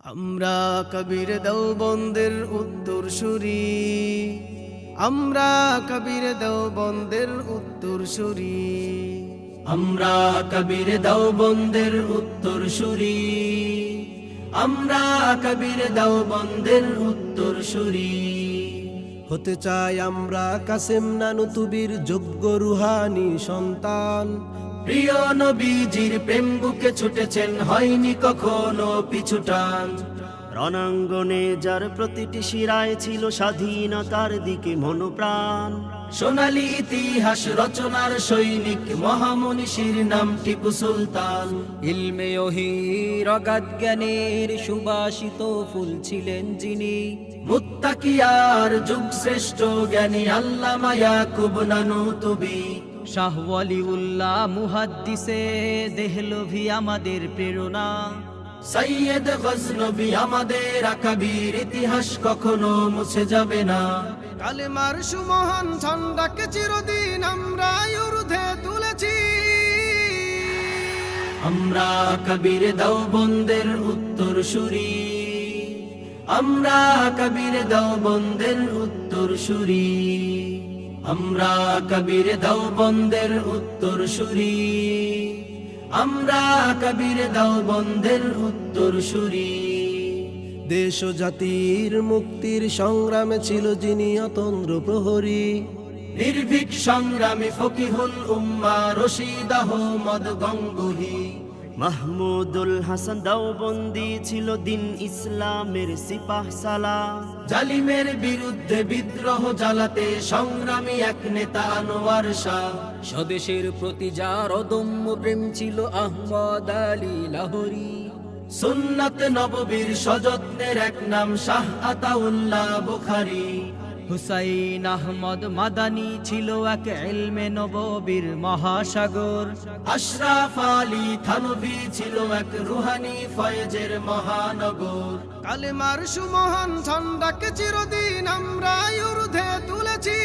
আমরা কবির দেওবন্দের উত্তরসূরি, আমরা কবির দেওবন্দের উত্তরসূরি, আমরা কবির দেওবন্দের উত্তরসূরি, আমরা কবির দেওবন্দের উত্তরসূরি। হতে চাই আমরা কাসেম নানুতুবির যোগ্য রুহানি সন্তান। প্রিয় নবীজির প্রেম বুকে ছুটেছেন, হয়নি কখনো পিছুটান। রণাঙ্গনে যার প্রতিটি শিরায় ছিল স্বাধীনতার দিকে মনোপ্রাণ। সোনালী ইতিহাস রচনার সৈনিক মহামনীষীর নাম টিপু সুলতান। ইলমে ওহীর অগাধ জ্ঞানের সুবাসিত ফুল ছিলেন যিনি। মুত্তাকিয়ার যুগ শ্রেষ্ঠ জ্ঞানী আল্লামা ইয়াকুব নানুতুবি। শাহ ওয়ালিউল্লাহ মুহাদ্দিসে দেহলভি আমাদের প্রেরণা। সৈয়দ গজনবী আমাদের আকাবির, ইতিহাস কখনো মুছে যাবে না। কালেমার সুমহান ঝান্ডাকে চিরদিন আমরা ঊর্ধ্বে তুলেছি। আমরা কবির দেওবন্দের উত্তরসূরি, আমরা কবির দেওবন্দের উত্তরসূরি, আমরা কবির দেওবন্দের উত্তরসূরি, আমরা কবির দেওবন্দের উত্তরসূরি। দেশ ও জাতির মুক্তির সংগ্রামে ছিল যিনি অতন্দ্র প্রহরী। নির্ভীক সংগ্রামী ফকিহুল উম্মাহ রশিদ আহমদ গঙ্গুহি। মাহমুদুল হাসান দেওবন্দি ছিল দিন ইসলামের সিপাহ সালার। জালিমের বিরুদ্ধে বিদ্রোহ জ্বালাতে সংগ্রামী এক নেতা আনোয়ার শাহ। স্বদেশের প্রতি যার অদম্য প্রেম ছিল আহমদ আলী লাহোরী। সুন্নাত নববীর সযত্নের এক নাম শাহ আতাউল্লাহ বুখারী। হুসাইন আহমদ মাদানী ছিল এক ইলমে নববীর মহাসাগর। আশরাফ আলী থানভী ছিল এক রুহানি ফয়েজের মহানগর। কালেমার সুমহান ঝান্ডাকে চিরদিন আমরা ঊর্ধ্বে তুলেছি।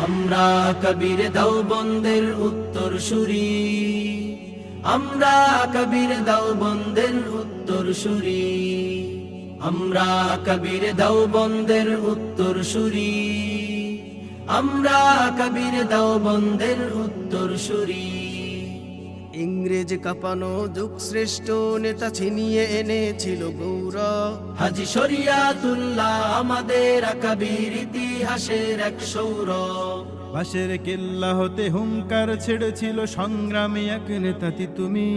আমরা কবির দেওবন্দের উত্তরসূরি, আমরা কবির দেওবন্দের উত্তরসূরি, আমরা কবির দেওবন্দের উত্তরসূরি, আমরা কবির দেওবন্দের উত্তরসূরি। ইংরেজ কাঁপানো যুগ শ্রেষ্ঠ নেতা ছিনিয়ে এনেছিল গৌরব। হাজী শরিয়াতুল্লাহ আমাদের আকাবির, ইতিহাসের এক সৌরভ। বাঁশের কেল্লা হতে হুঙ্কার ছেড়েছিল সংগ্রামী এক নেতা তুমি।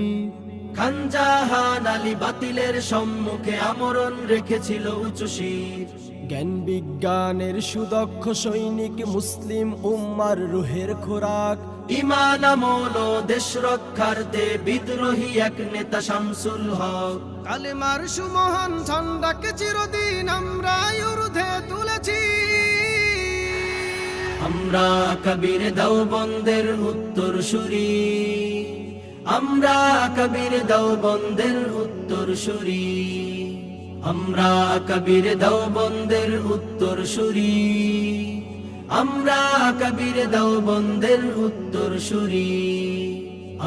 খান জাহান আলী বাতিলের সম্মুখে আমরণ রেখেছিল উঁচু শির। জ্ঞান বিজ্ঞানের সুদক্ষ সৈনিক মুসলিম উম্মার রুহের খোরাক। ইমান আমল ও দেশ রক্ষার্থে বিদ্রোহী এক নেতা শামসুল হক। কালেমার সুমহান ঝান্ডাকে চিরদিন আমরা ঊর্ধ্বে তুলেছি। আমরা কবির দেওবন্দের উত্তরসূরি, আমরা কবির দেওবন্দের উত্তরসূরি, আমরা কবির দেওবন্দের উত্তরসূরি, আমরা কবির দেওবন্দের উত্তরসূরি,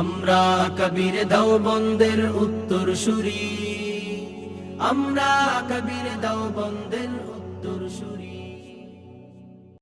আমরা কবির দেওবন্দের উত্তরসূরি, আমরা কবির দেওবন্দের উত্তরসূরি।